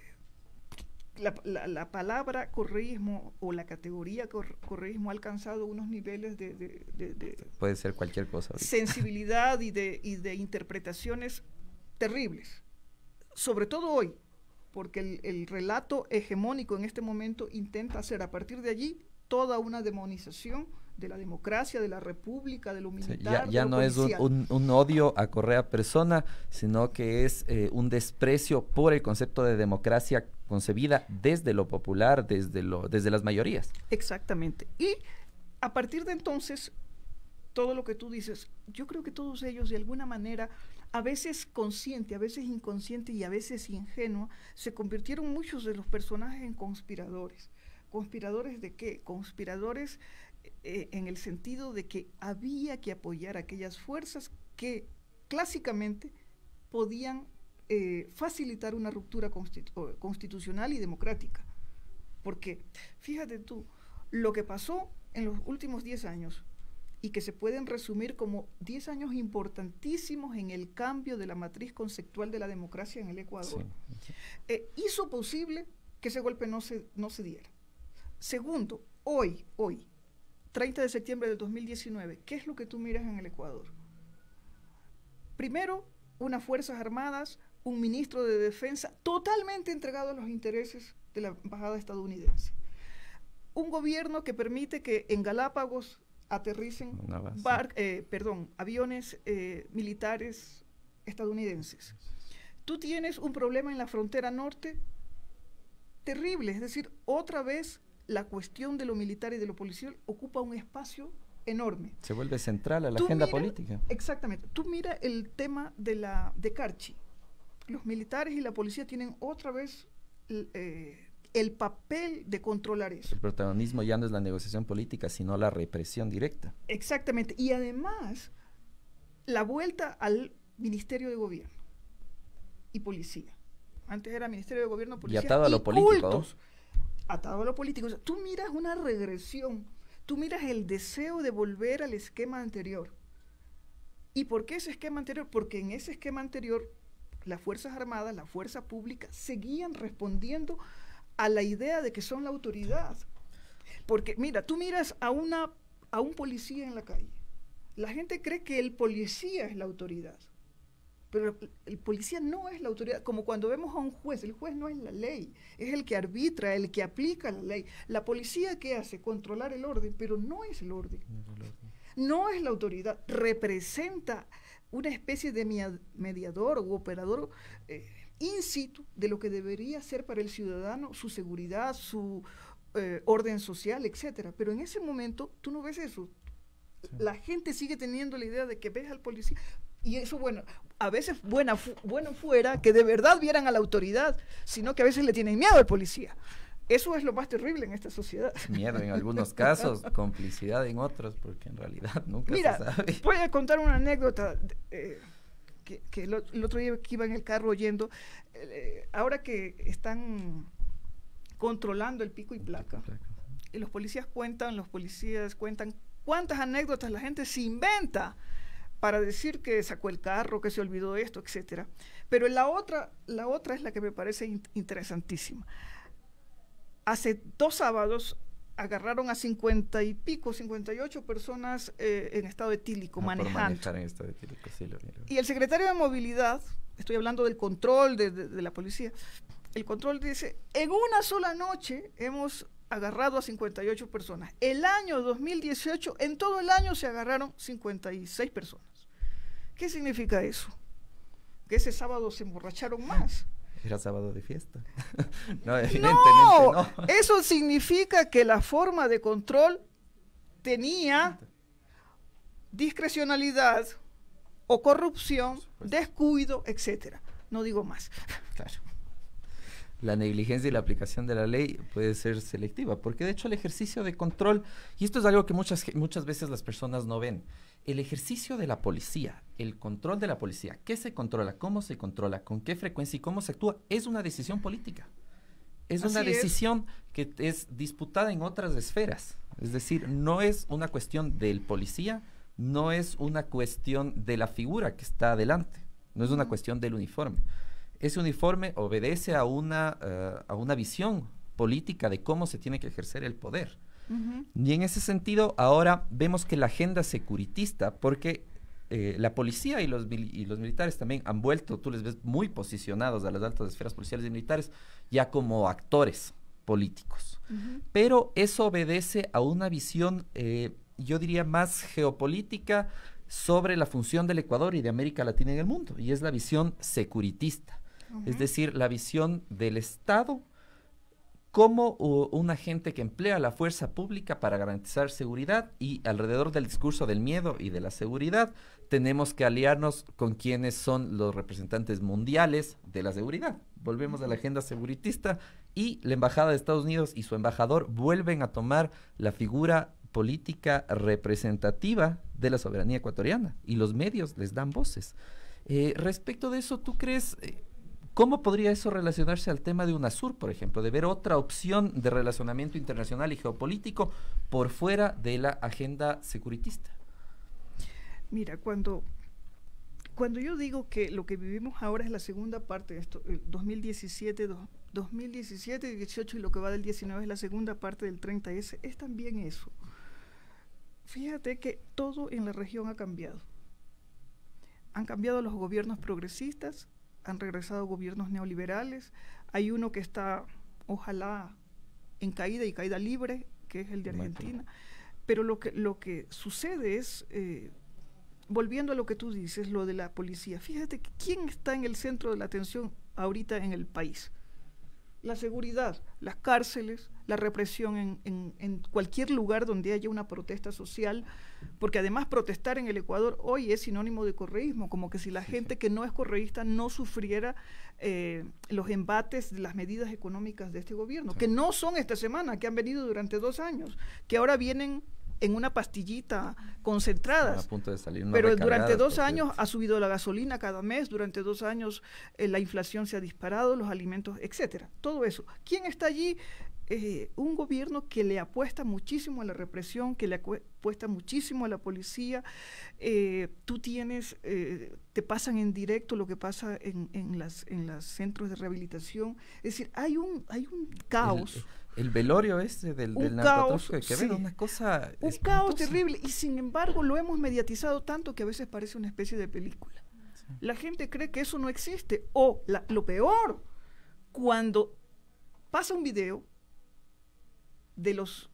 La palabra correísmo o la categoría correísmo ha alcanzado unos niveles de puede ser cualquier cosa ahorita. Sensibilidad y de interpretaciones terribles, sobre todo hoy, porque el relato hegemónico en este momento intenta hacer a partir de allí toda una demonización de la democracia, de la república, de lo militar. Sí, ya no es un odio a Correa persona, sino que es un desprecio por el concepto de democracia concebida desde lo popular, desde las mayorías. Exactamente. Y a partir de entonces, todo lo que tú dices, yo creo que todos ellos de alguna manera, a veces consciente, a veces inconsciente y a veces ingenuo, se convirtieron muchos de los personajes en conspiradores. ¿Conspiradores de qué? Conspiradores en el sentido de que había que apoyar a aquellas fuerzas que clásicamente podían facilitar una ruptura constitucional y democrática. Porque, fíjate tú, lo que pasó en los últimos 10 años, y que se pueden resumir como 10 años importantísimos en el cambio de la matriz conceptual de la democracia en el Ecuador, sí. Hizo posible que ese golpe no se diera. Segundo, hoy, 30 de septiembre del 2019, ¿qué es lo que tú miras en el Ecuador? Primero, unas Fuerzas Armadas, un ministro de Defensa totalmente entregado a los intereses de la embajada estadounidense. Un gobierno que permite que en Galápagos aterricen aviones militares estadounidenses. Tú tienes un problema en la frontera norte terrible, es decir, otra vez la cuestión de lo militar y de lo policial ocupa un espacio enorme. Se vuelve central a la agenda política. Exactamente. Tú mira el tema de Carchi. Los militares y la policía tienen otra vez el papel de controlar eso. El protagonismo ya no es la negociación política, sino la represión directa. Exactamente. Y además, la vuelta al Ministerio de Gobierno y Policía. Antes era Ministerio de Gobierno, Policía y atado a lo político. Cultos, atado a lo político. O sea, tú miras una regresión, tú miras el deseo de volver al esquema anterior. ¿Y por qué ese esquema anterior? Porque en ese esquema anterior, las Fuerzas Armadas, la fuerza pública, seguían respondiendo a la idea de que son la autoridad. Porque, mira, tú miras a un policía en la calle. La gente cree que el policía es la autoridad. Pero el policía no es la autoridad. Como cuando vemos a un juez, el juez no es la ley, es el que arbitra, el que aplica la ley. La policía, ¿qué hace? Controlar el orden, pero no es el orden. No es la autoridad. Representa una especie de mediador u operador in situ de lo que debería ser para el ciudadano su seguridad, su orden social, etcétera. Pero en ese momento tú no ves eso. Sí. La gente sigue teniendo la idea de que ves al policía, y eso, bueno, a veces bueno fuera que de verdad vieran a la autoridad, sino que a veces le tienen miedo al policía. Eso es lo más terrible en esta sociedad. Miedo en algunos casos, complicidad en otros, porque en realidad nunca se sabe. Voy a contar una anécdota que el otro día que iba en el carro oyendo, ahora que están controlando el pico y placa, y los policías cuentan cuántas anécdotas la gente se inventa para decir que sacó el carro, que se olvidó esto, etcétera. Pero la otra es la que me parece interesantísima. Hace 2 sábados agarraron a 58 personas en estado etílico, manejando. En estado etílico, sí, lo miro. Y el secretario de Movilidad, estoy hablando del control de la policía, el control dice, en una sola noche hemos agarrado a 58 personas. El año 2018, en todo el año se agarraron 56 personas. ¿Qué significa eso? Que ese sábado se emborracharon más. Era sábado de fiesta. No, evidentemente no. Eso significa que la forma de control tenía discrecionalidad o corrupción, descuido, etcétera. No digo más. Claro. La negligencia y la aplicación de la ley puede ser selectiva, porque de hecho el ejercicio de control, y esto es algo que muchas veces las personas no ven, el ejercicio de la policía, el control de la policía, qué se controla, cómo se controla, con qué frecuencia y cómo se actúa, es una decisión política. Es una decisión que es disputada en otras esferas. Es decir, no es una cuestión del policía, no es una cuestión de la figura que está adelante, no es una cuestión del uniforme. Ese uniforme obedece a una visión política de cómo se tiene que ejercer el poder. Y en ese sentido, ahora vemos que la agenda securitista, porque la policía y los militares también han vuelto, tú les ves muy posicionados a las altas esferas policiales y militares, ya como actores políticos. Pero eso obedece a una visión, yo diría, más geopolítica sobre la función del Ecuador y de América Latina en el mundo, y es la visión securitista. Es decir, la visión del Estado como un agente que emplea la fuerza pública para garantizar seguridad, y alrededor del discurso del miedo y de la seguridad tenemos que aliarnos con quienes son los representantes mundiales de la seguridad. Volvemos a la agenda securitista, y la Embajada de Estados Unidos y su embajador vuelven a tomar la figura política representativa de la soberanía ecuatoriana y los medios les dan voces. Respecto de eso, ¿tú crees, cómo podría eso relacionarse al tema de UNASUR, por ejemplo, de ver otra opción de relacionamiento internacional y geopolítico por fuera de la agenda securitista? Mira, cuando yo digo que lo que vivimos ahora es la segunda parte de esto, el 2017, 18 y lo que va del 19 es la segunda parte del 30S, es también eso. Fíjate que todo en la región ha cambiado. Han cambiado los gobiernos progresistas, han regresado gobiernos neoliberales, hay uno que está, ojalá, en caída y caída libre, que es el de Argentina, pero lo que sucede es, volviendo a lo que tú dices, lo de la policía, fíjate que quién está en el centro de la atención ahorita en el país. La seguridad, las cárceles, la represión en cualquier lugar donde haya una protesta social, porque además protestar en el Ecuador hoy es sinónimo de correísmo, como que si la gente que no es correísta no sufriera los embates de las medidas económicas de este gobierno, que no son esta semana, que han venido durante 2 años, que ahora vienen en una pastillita concentradas, a punto de salir pero durante 2 años ha subido la gasolina cada mes, durante 2 años la inflación se ha disparado, los alimentos, etcétera, todo eso. ¿Quién está allí? Un gobierno que le apuesta muchísimo a la represión, que le apuesta muchísimo a la policía. Tú tienes, te pasan en directo lo que pasa en los centros de rehabilitación. Es decir, hay un caos. El velorio ese del narcotráfico de Quevedo, sí, una cosa un espantosa. Caos terrible, y sin embargo lo hemos mediatizado tanto que a veces parece una especie de película. Sí. La gente cree que eso no existe, o lo peor, cuando pasa un video de las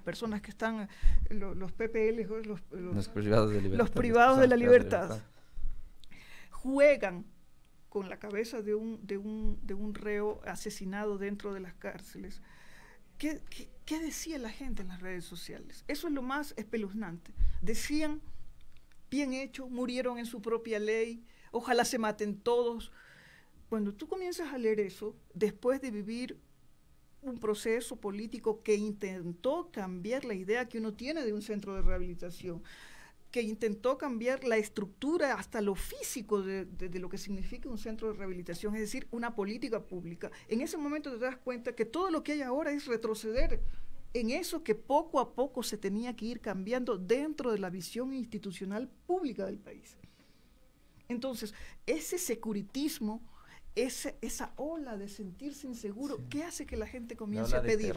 personas que están, los PPL, los privados de libertad, los privados de la libertad, juegan con la cabeza de un reo asesinado dentro de las cárceles. ¿Qué decía la gente en las redes sociales? Eso es lo más espeluznante. Decían, bien hecho, murieron en su propia ley, ojalá se maten todos. Cuando tú comienzas a leer eso, después de vivir un proceso político que intentó cambiar la idea que uno tiene de un centro de rehabilitación, que intentó cambiar la estructura hasta lo físico de lo que significa un centro de rehabilitación, es decir, una política pública. En ese momento te das cuenta que todo lo que hay ahora es retroceder en eso que poco a poco se tenía que ir cambiando dentro de la visión institucional pública del país. Entonces, ese securitismo, esa ola de sentirse inseguro, sí, ¿qué hace que la gente comience a pedir?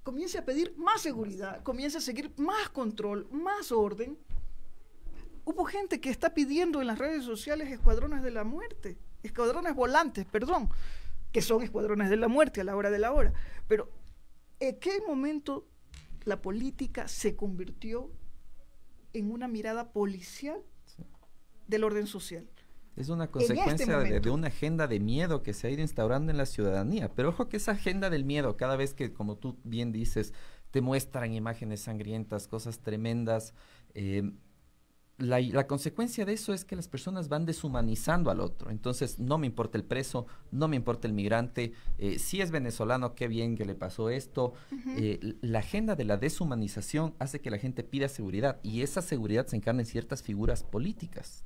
Comience a pedir más seguridad, comience a seguir más control, más orden. Hubo gente que está pidiendo en las redes sociales escuadrones de la muerte, escuadrones volantes, perdón, que son escuadrones de la muerte a la hora de la hora. Pero, ¿en qué momento la política se convirtió en una mirada policial del orden social? Es una consecuencia de una agenda de miedo que se ha ido instaurando en la ciudadanía. Pero ojo que esa agenda del miedo, cada vez que, como tú bien dices, te muestran imágenes sangrientas, cosas tremendas, la consecuencia de eso es que las personas van deshumanizando al otro. Entonces, no me importa el preso, no me importa el migrante, si es venezolano, qué bien que le pasó esto. La agenda de la deshumanización hace que la gente pida seguridad, y esa seguridad se encarna en ciertas figuras políticas.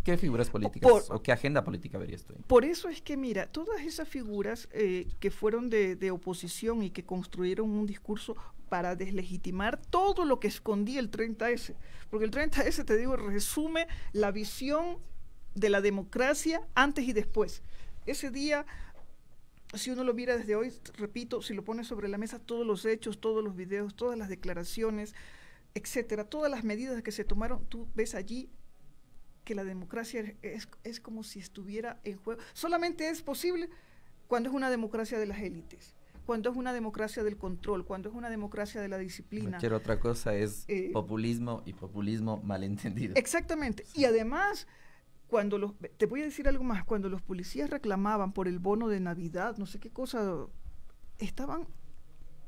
¿Qué figuras políticas o qué agenda política verías tú? Por eso es que, mira, todas esas figuras que fueron de oposición y que construyeron un discurso para deslegitimar todo lo que escondía el 30S, porque el 30S, te digo, resume la visión de la democracia antes y después. Ese día, si uno lo mira desde hoy, repito, si lo pones sobre la mesa, todos los hechos, todos los videos, todas las declaraciones, etcétera, todas las medidas que se tomaron, tú ves allí que la democracia es como si estuviera en juego. Solamente es posible cuando es una democracia de las élites, cuando es una democracia del control, cuando es una democracia de la disciplina. Cualquier otra cosa es populismo, y populismo malentendido. Exactamente. Sí. Y además, te voy a decir algo más, cuando los policías reclamaban por el bono de Navidad, no sé qué cosa, estaban...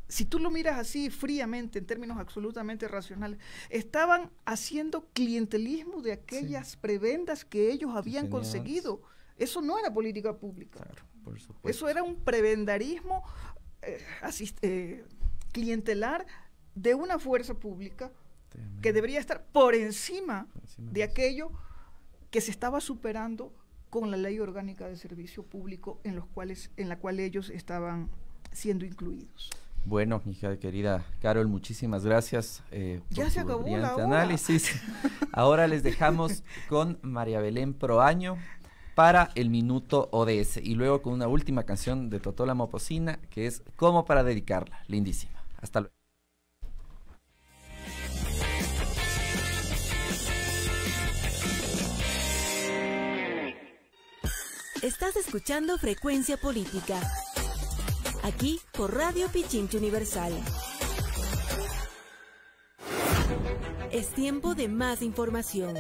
Si tú lo miras así fríamente, en términos absolutamente racionales, estaban haciendo clientelismo de aquellas prebendas que ellos habían conseguido. Eso no era política pública. Claro, por supuesto. Eso era un prebendarismo clientelar de una fuerza pública que debería estar por encima de aquello que se estaba superando con la Ley Orgánica de Servicio Público en la cual ellos estaban siendo incluidos. Bueno, mi hija querida Carol, muchísimas gracias ya por se tu acabó brillante la hora. análisis. Ahora les dejamos con María Belén Proaño para el Minuto ODS y luego con una última canción de Totó la Mopocina que es Como para dedicarla, lindísima. Hasta luego. Estás escuchando Frecuencia Política, aquí por Radio Pichincha Universal. Es tiempo de más información.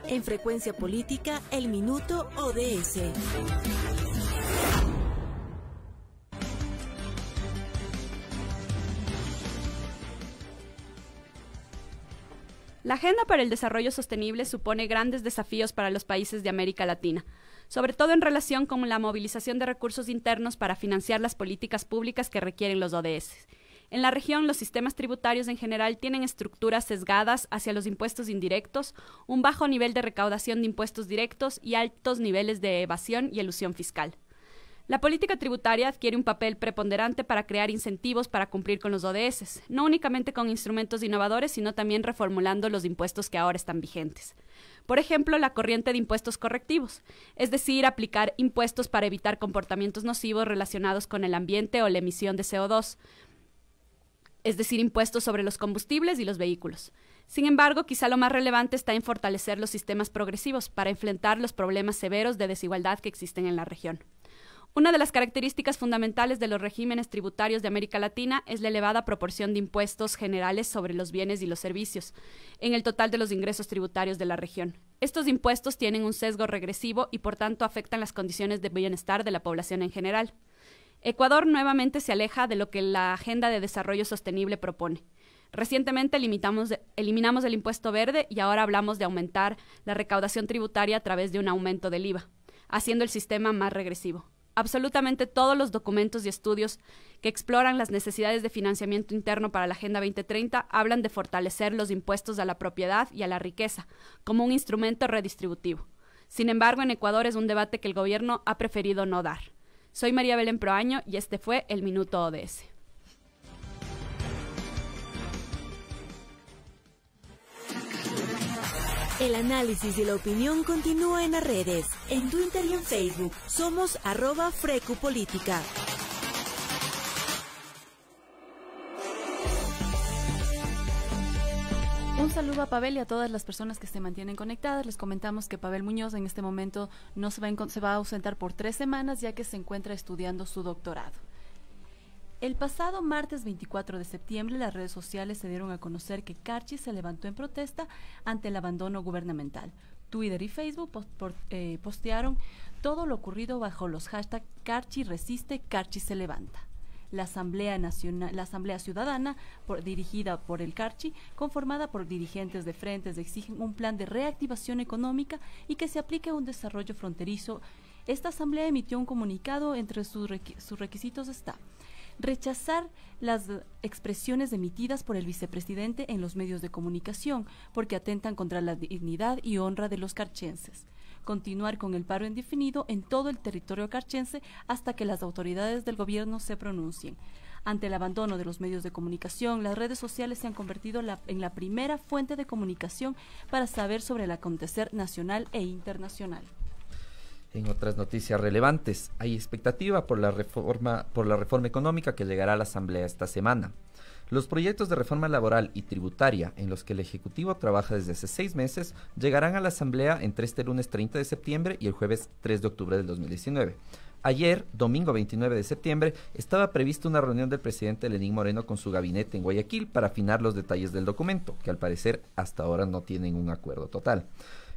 En Frecuencia Política, el Minuto ODS. La Agenda para el Desarrollo Sostenible supone grandes desafíos para los países de América Latina, sobre todo en relación con la movilización de recursos internos para financiar las políticas públicas que requieren los ODS. En la región, los sistemas tributarios en general tienen estructuras sesgadas hacia los impuestos indirectos, un bajo nivel de recaudación de impuestos directos y altos niveles de evasión y elusión fiscal. La política tributaria adquiere un papel preponderante para crear incentivos para cumplir con los ODS, no únicamente con instrumentos innovadores, sino también reformulando los impuestos que ahora están vigentes. Por ejemplo, la corriente de impuestos correctivos, es decir, aplicar impuestos para evitar comportamientos nocivos relacionados con el ambiente o la emisión de CO2, es decir, impuestos sobre los combustibles y los vehículos. Sin embargo, quizá lo más relevante está en fortalecer los sistemas progresivos para enfrentar los problemas severos de desigualdad que existen en la región. Una de las características fundamentales de los regímenes tributarios de América Latina es la elevada proporción de impuestos generales sobre los bienes y los servicios en el total de los ingresos tributarios de la región. Estos impuestos tienen un sesgo regresivo y por tanto afectan las condiciones de bienestar de la población en general. Ecuador nuevamente se aleja de lo que la Agenda de Desarrollo Sostenible propone. Recientemente eliminamos el impuesto verde y ahora hablamos de aumentar la recaudación tributaria a través de un aumento del IVA, haciendo el sistema más regresivo. Absolutamente todos los documentos y estudios que exploran las necesidades de financiamiento interno para la Agenda 2030 hablan de fortalecer los impuestos a la propiedad y a la riqueza como un instrumento redistributivo. Sin embargo, en Ecuador es un debate que el gobierno ha preferido no dar. Soy María Belén Proaño y este fue el Minuto ODS. El análisis y la opinión continúa en las redes, en Twitter y en Facebook. Somos @FrecuPolítica. Un saludo a Pavel y a todas las personas que se mantienen conectadas. Les comentamos que Pavel Muñoz en este momento no se va a ausentar por 3 semanas ya que se encuentra estudiando su doctorado. El pasado martes 24 de septiembre, las redes sociales se dieron a conocer que Carchi se levantó en protesta ante el abandono gubernamental. Twitter y Facebook postearon todo lo ocurrido bajo los hashtags Carchi resiste, Carchi se levanta. La Asamblea Ciudadana, dirigida por el Carchi, conformada por dirigentes de frentes, exigen un plan de reactivación económica y que se aplique un desarrollo fronterizo. Esta asamblea emitió un comunicado. Entre sus requisitos está rechazar las expresiones emitidas por el vicepresidente en los medios de comunicación porque atentan contra la dignidad y honra de los carchenses. Continuar con el paro indefinido en todo el territorio carchense hasta que las autoridades del gobierno se pronuncien. Ante el abandono de los medios de comunicación, las redes sociales se han convertido en la primera fuente de comunicación para saber sobre el acontecer nacional e internacional. En otras noticias relevantes, hay expectativa por la reforma económica que llegará a la Asamblea esta semana. Los proyectos de reforma laboral y tributaria en los que el Ejecutivo trabaja desde hace 6 meses llegarán a la Asamblea entre este lunes 30 de septiembre y el jueves 3 de octubre del 2019. Ayer, domingo 29 de septiembre, estaba prevista una reunión del presidente Lenín Moreno con su gabinete en Guayaquil para afinar los detalles del documento, que al parecer hasta ahora no tienen un acuerdo total.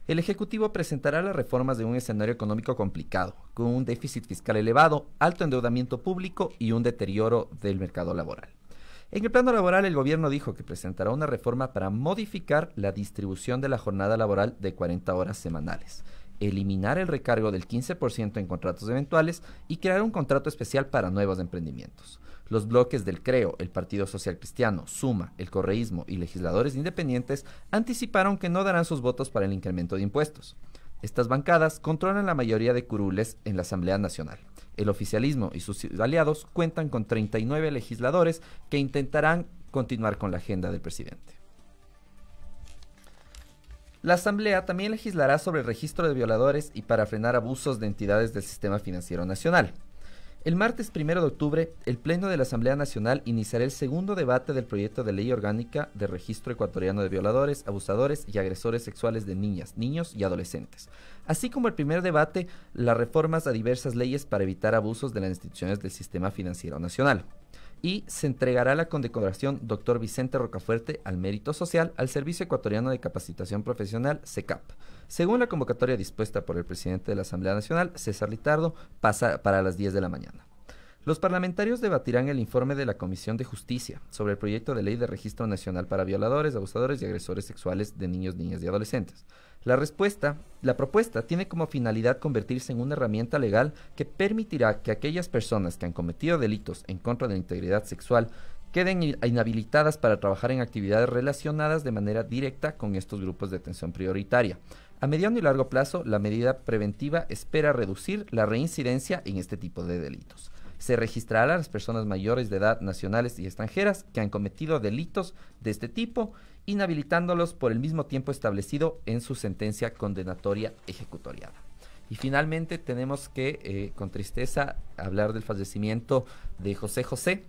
El Ejecutivo presentará las reformas de un escenario económico complicado, con un déficit fiscal elevado, alto endeudamiento público y un deterioro del mercado laboral. En el plano laboral, el gobierno dijo que presentará una reforma para modificar la distribución de la jornada laboral de 40 horas semanales, eliminar el recargo del 15% en contratos eventuales y crear un contrato especial para nuevos emprendimientos. Los bloques del CREO, el Partido Social Cristiano, Suma, el Correísmo y legisladores independientes anticiparon que no darán sus votos para el incremento de impuestos. Estas bancadas controlan la mayoría de curules en la Asamblea Nacional. El oficialismo y sus aliados cuentan con 39 legisladores que intentarán continuar con la agenda del presidente. La Asamblea también legislará sobre el registro de violadores y para frenar abusos de entidades del sistema financiero nacional. El martes 1 de octubre, el Pleno de la Asamblea Nacional iniciará el segundo debate del proyecto de ley orgánica de registro ecuatoriano de violadores, abusadores y agresores sexuales de niñas, niños y adolescentes, así como el primer debate, las reformas a diversas leyes para evitar abusos de las instituciones del sistema financiero nacional. Y se entregará la condecoración Dr. Vicente Rocafuerte al Mérito Social al Servicio Ecuatoriano de Capacitación Profesional, SECAP. Según la convocatoria dispuesta por el presidente de la Asamblea Nacional, César Litardo, pasa para las 10 de la mañana. Los parlamentarios debatirán el informe de la Comisión de Justicia sobre el proyecto de ley de registro nacional para violadores, abusadores y agresores sexuales de niños, niñas y adolescentes. La propuesta tiene como finalidad convertirse en una herramienta legal que permitirá que aquellas personas que han cometido delitos en contra de la integridad sexual queden inhabilitadas para trabajar en actividades relacionadas de manera directa con estos grupos de atención prioritaria. A mediano y largo plazo, la medida preventiva espera reducir la reincidencia en este tipo de delitos. Se registrará a las personas mayores de edad nacionales y extranjeras que han cometido delitos de este tipo, inhabilitándolos por el mismo tiempo establecido en su sentencia condenatoria ejecutoriada. Y finalmente tenemos que, con tristeza, hablar del fallecimiento de José José,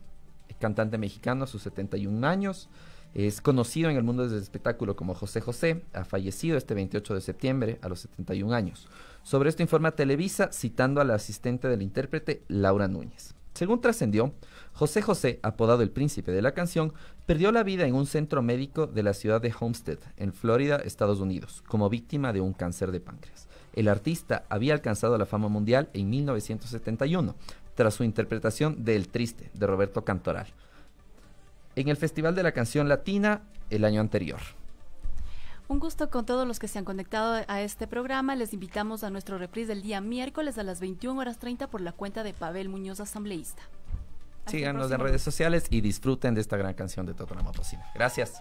cantante mexicano a sus 71 años. Es conocido en el mundo del espectáculo como José José, ha fallecido este 28 de septiembre a los 71 años. Sobre esto informa Televisa, citando a la asistente del intérprete, Laura Núñez. Según trascendió, José José, apodado el príncipe de la canción, perdió la vida en un centro médico de la ciudad de Homestead, en Florida, Estados Unidos, como víctima de un cáncer de páncreas. El artista había alcanzado la fama mundial en 1971, tras su interpretación de El Triste, de Roberto Cantoral, en el Festival de la Canción Latina el año anterior. Un gusto con todos los que se han conectado a este programa. Les invitamos a nuestro reprise del día miércoles a las 21:30 por la cuenta de Pavel Muñoz, asambleísta. Síganos en redes sociales y disfruten de esta gran canción de Totona Motocina. Gracias.